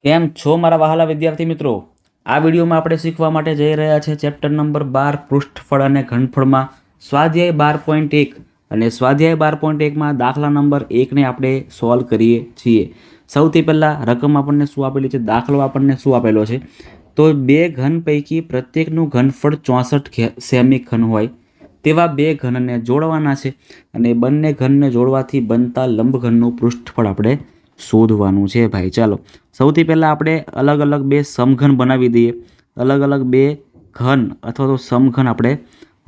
કેમ છો મારા વહાલા વિદ્યાર્થી મિત્રો? આ વિડીયોમાં આપણે શીખવા માટે જઈ રહ્યા છે ચેપ્ટર નંબર 12 પૃષ્ઠફળ અને ઘનફળમાં સ્વાધ્યાય 12.1 અને સ્વાધ્યાય 12.1માં દાખલા નંબર 1ને આપણે સોલ્વ કરીએ છીએ। સૌથી પહેલાં રકમ આપણને શું આપેલી છે, દાખલો આપણને શું આપેલો છે, તો બે ઘન પૈકી પ્રત્યેકનું ઘનફળ 64 સેમી ઘન હોય તેવા બે ઘનને જોડવાના છે અને બંને ઘનને જોડવાથી બનતા લંબઘનનું પૃષ્ઠફળ આપણે શોધવાનું છે ભાઈ। ચાલો સૌથી પહેલાં આપણે અલગ અલગ બે સમઘન બનાવી દઈએ, અલગ અલગ બે ઘન અથવા તો સમઘન આપણે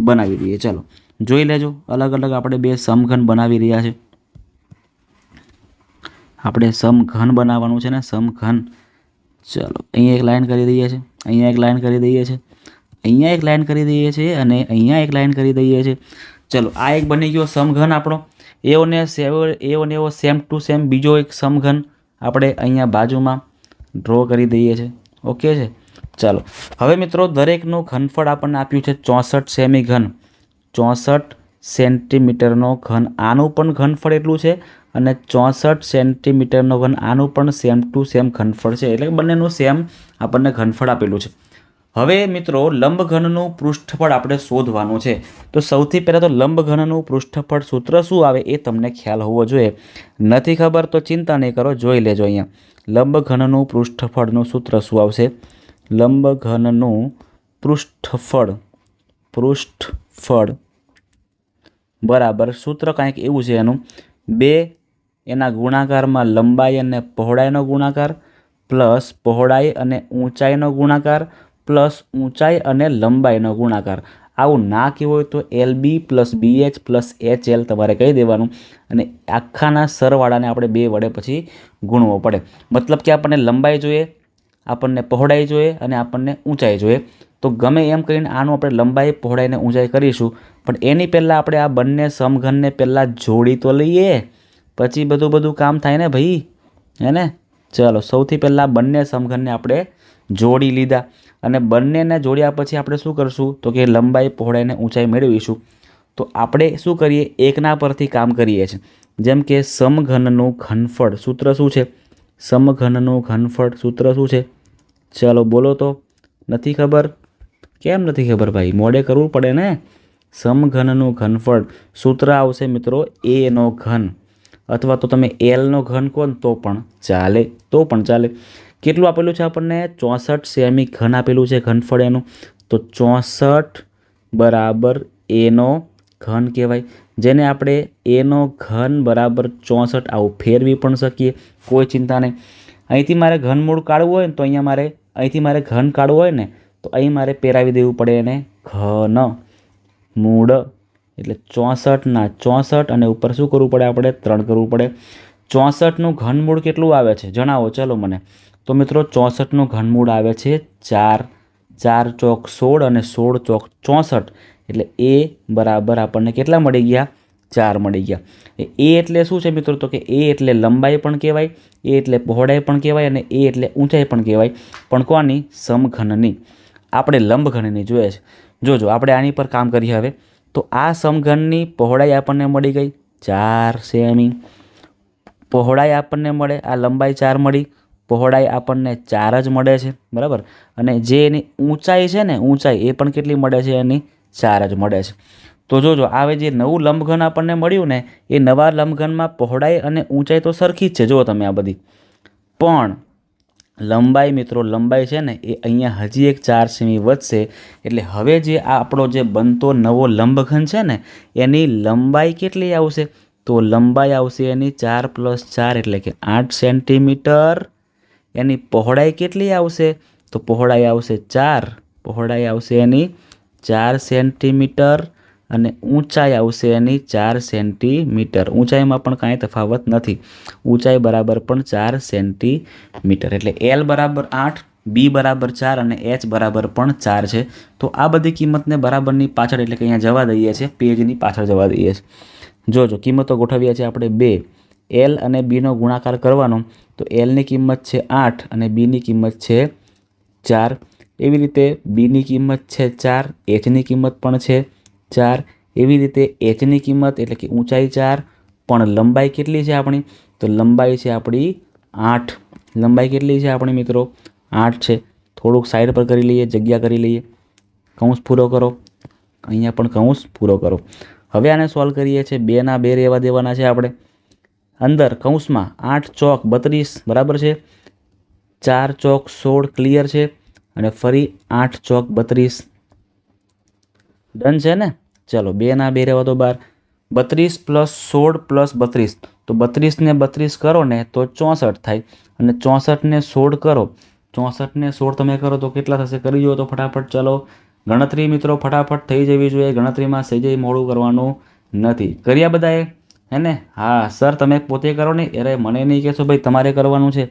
બનાવી દઈએ। ચાલો જોઈ લેજો, અલગ અલગ આપણે બે સમઘન બનાવી રહ્યા છે। આપણે સમઘન બનાવવાનું છે ને, સમઘન। ચાલો અહીંયા એક લાઈન કરી દઈએ છીએ, અહીંયા એક લાઈન કરી દઈએ છીએ, અહીંયા એક લાઈન કરી દઈએ છીએ અને અહીંયા એક લાઈન કરી દઈએ છીએ। ચલો આ એક બની ગયો સમઘન આપણો। એવો સેમ ટુ સેમ બીજો એક સમઘન આપણે અહીંયા બાજુમાં ડ્રો કરી દઈએ છીએ। ઓકે છે। ચાલો હવે મિત્રો દરેકનું ઘનફળ આપણને આપ્યું છે 64 સેમી ઘન, 64 સેન્ટીમીટરનો ઘન। આનું પણ ઘનફળ એટલું છે અને 64 સેન્ટીમીટરનો ઘન આનું પણ સેમ ટુ સેમ ઘનફળ છે, એટલે બંનેનું સેમ આપણને ઘનફળ આપેલું છે। હવે મિત્રો લંબઘનનું પૃષ્ઠફળ આપણે શોધવાનું છે। તો સૌથી પહેલાં તો લંબઘનનું પૃષ્ઠફળ સૂત્ર શું આવે એ તમને ખ્યાલ હોવો જોઈએ। નથી ખબર તો ચિંતા નહીં કરો, જોઈ લેજો। અહીંયા લંબઘનનું પૃષ્ઠફળનું સૂત્ર શું આવશે? લંબઘનનું પૃષ્ઠફળ બરાબર સૂત્ર કાંઈક એવું છે એનું, બે એના ગુણાકારમાં લંબાઈ અને પહોળાઈનો ગુણાકાર પ્લસ પહોળાઈ અને ઊંચાઈનો ગુણાકાર પ્લસ ઊંચાઈ અને લંબાઈનો ગુણાકાર। આવું ના કહેવું હોય તો LB plus BH plus HL તમારે કહી દેવાનું અને આખાના સરવાળાને આપણે બે વડે પછી ગુણવો પડે। મતલબ કે આપણને લંબાઈ જોઈએ, આપણને પહોળાઈ જોઈએ અને આપણને ઊંચાઈ જોઈએ। તો ગમે એમ કરીને આનું આપણે લંબાઈ પહોળાઈને ઊંચાઈ કરીશું, પણ એની પહેલાં આપણે આ બંને સમઘનને પહેલાં જોડી તો લઈએ, પછી બધું કામ થાય ને ભાઈ, હે ને। ચાલો સૌથી પહેલાં બંને સમઘનને આપણે જોડી લીધા અને બંનેને જોડ્યા પછી આપણે શું કરશું તો કે લંબાઈ પહોળાઈને ઊંચાઈ મેળવીશું। તો આપણે શું કરીએ, એકના પરથી કામ કરીએ છીએ। જેમ કે સમઘનનું ઘનફળ સૂત્ર શું છે? સમઘનનું ઘનફળ સૂત્ર શું છે? ચાલો બોલો તો। નથી ખબર? કેમ નથી ખબર ભાઈ? મોડે કરવું પડે ને। સમઘનનું ઘનફળ સૂત્ર આવશે મિત્રો A નો ઘન, અથવા તો તમે L નો ઘન કહો ને તો પણ ચાલે। કેટલું આપેલું છે આપણને? 64 સેમી ઘન આપેલું છે ઘનફળ એનું। તો 64 બરાબર A નો ઘન કહેવાય, જેને આપણે A નો ઘન બરાબર 64 આવું ફેરવી પણ શકીએ, કોઈ ચિંતા નહીં। અહીંથી મારે ઘનમૂળ કાઢવું હોય ને તો અહીંથી મારે ઘન કાઢવું હોય ને તો અહીં મારે પહેરાવી દેવું પડે એને ઘન મૂળ, એટલે 64ના 64 અને ઉપર શું કરવું પડે આપણે? 3 કરવું પડે। 64નું ઘનમૂળ કેટલું આવે છે જણાવો ચલો મને। તો મિત્રો 64નું ઘનમૂળ આવે છે 4, 4 ચોક 16 અને 16 ચોક 64, એટલે A બરાબર આપણને કેટલા મળી ગયા? 4 મળી ગયા। એ એટલે શું છે મિત્રો? તો કે એ એટલે લંબાઈ પણ કહેવાય, એ એટલે પહોળાઈ પણ કહેવાય અને એ એટલે ઊંચાઈ પણ કહેવાય, પણ કોની? સમઘનની। આપણે લંબઘનની જોઈએ છે। જોજો આપણે આની પર કામ કરીએ હવે। તો આ સમઘનની પહોળાઈ આપણને મળી ગઈ 4 સેમી, પહોળાઈ આપણને મળે, આ લંબાઈ 4 મળી, પહોળાઈ આપણને 4 જ મળે છે બરાબર। અને જે એની ઊંચાઈ છે ને, ઊંચાઈ એ પણ કેટલી મળે છે? એની 4 જ મળે છે। તો જોજો હવે જે નવું લંબઘન આપણને મળ્યું ને, એ નવા લંબઘનમાં પહોળાઈ અને ઊંચાઈ તો સરખી જ છે, જુઓ તમે આ બધી, પણ લંબાઈ મિત્રો લંબાઈ છે ને એ અહીંયા હજી એક 4 સેમી વધશે। એટલે હવે જે આ આપણો જે બનતો નવો લંબઘન છે ને એની લંબાઈ કેટલી આવશે? તો લંબાઈ આવશે એની 4 + 4 એટલે કે 8 સેન્ટીમીટર। એની પહોળાઈ કેટલી આવશે? તો પહોળાઈ આવશે 4, પહોળાઈ આવશે એની 4 સેન્ટીમીટર અને ઊંચાઈ આવશે એની 4 સેન્ટીમીટર। ઊંચાઈમાં પણ કાંઈ તફાવત નથી, ઊંચાઈ બરાબર પણ 4 સેન્ટીમીટર। એટલે L બરાબર 8, B બરાબર 4 અને H બરાબર પણ 4 છે। તો આ બધી કિંમતને બરાબરની પાછળ એટલે કે અહીંયા જવા દઈએ છીએ, પેજની પાછળ જવા દઈએ છીએ। જોજો કિંમતો ગોઠવીએ છીએ આપણે 2, L અને Bનો ગુણાકાર કરવાનો, તો Lની કિંમત છે 8 અને Bની કિંમત છે 4। એવી રીતે Bની કિંમત છે 4, Hની કિંમત પણ છે 4। એવી રીતે Hની કિંમત એટલે કે ઊંચાઈ 4, પણ લંબાઈ કેટલી છે આપણી? તો લંબાઈ છે આપણી 8, લંબાઈ કેટલી છે આપણી મિત્રો? 8 છે. થોડુંક સાઈડ પર કરી લઈએ, જગ્યા કરી લઈએ, કૌંસ પૂરો કરો, અહીંયા પણ કૌંસ પૂરો કરો. હવે આને સોલ્વ કરીએ છીએ. 2ના 2 રહેવા દેવાના છે આપણે. અંદર કૌંસમાં 8 ચોક 32 બરાબર છે, 4 ચોક 16 ક્લિયર છે, અને ફરી 8 ચોક 32 ડન છે ને? ચલો 2ના 2 રહેવા દો બહાર. 32 + 16 + 32, તો 32 ને 32 કરો ને તો 64 થાય, અને 64 ને 16 કરો, 64 ને 16 તમે કરો તો કેટલા થશે? કરી જુઓ તો ફટાફટ. ચલો ગણતરી મિત્રો ફટાફટ થઈ જવી જોઈએ. ગણતરીમાં સહેજે મોડું કરવાનું નથી. કર્યા બધાએ હે ને? હા સર તમે પોતે કરો ને, અરે મને નહીં કહેશો ભાઈ, તમારે કરવાનું છે.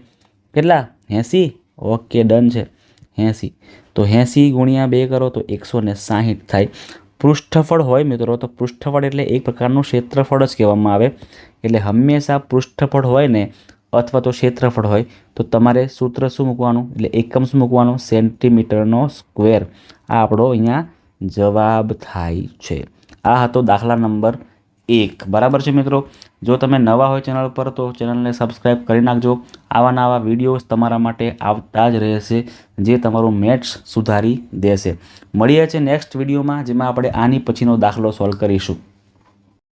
કેટલા? 80. ઓકે ડન છે 80. તો 80 × 2 કરો તો 160 થાય. પૃષ્ઠફળ હોય મિત્રો તો પૃષ્ઠફળ એટલે એક પ્રકારનું ક્ષેત્રફળ જ કહેવામાં આવે. એટલે હંમેશા પૃષ્ઠફળ હોય ને અથવા તો ક્ષેત્રફળ હોય તો તમારે સૂત્ર શું મૂકવાનું? એટલે એકમ શું મૂકવાનું? સેન્ટીમીટરનો સ્ક્વેર. આ આપણો અહીંયા જવાબ થાય છે. આ હતો દાખલા નંબર 1. બરાબર છે મિત્રો? જો તમે નવા હોય ચેનલ પર તો ચેનલને સબસ્ક્રાઈબ કરી નાખજો. આવા નવા વિડીયોઝ તમારા માટે આવતા જ રહેશે, જે તમારું મેથ્સ સુધારી દેશે. મળીએ છીએ નેક્સ્ટ વિડીયોમાં, જેમાં આપણે આની પછીનો દાખલો સોલ્વ કરીશું.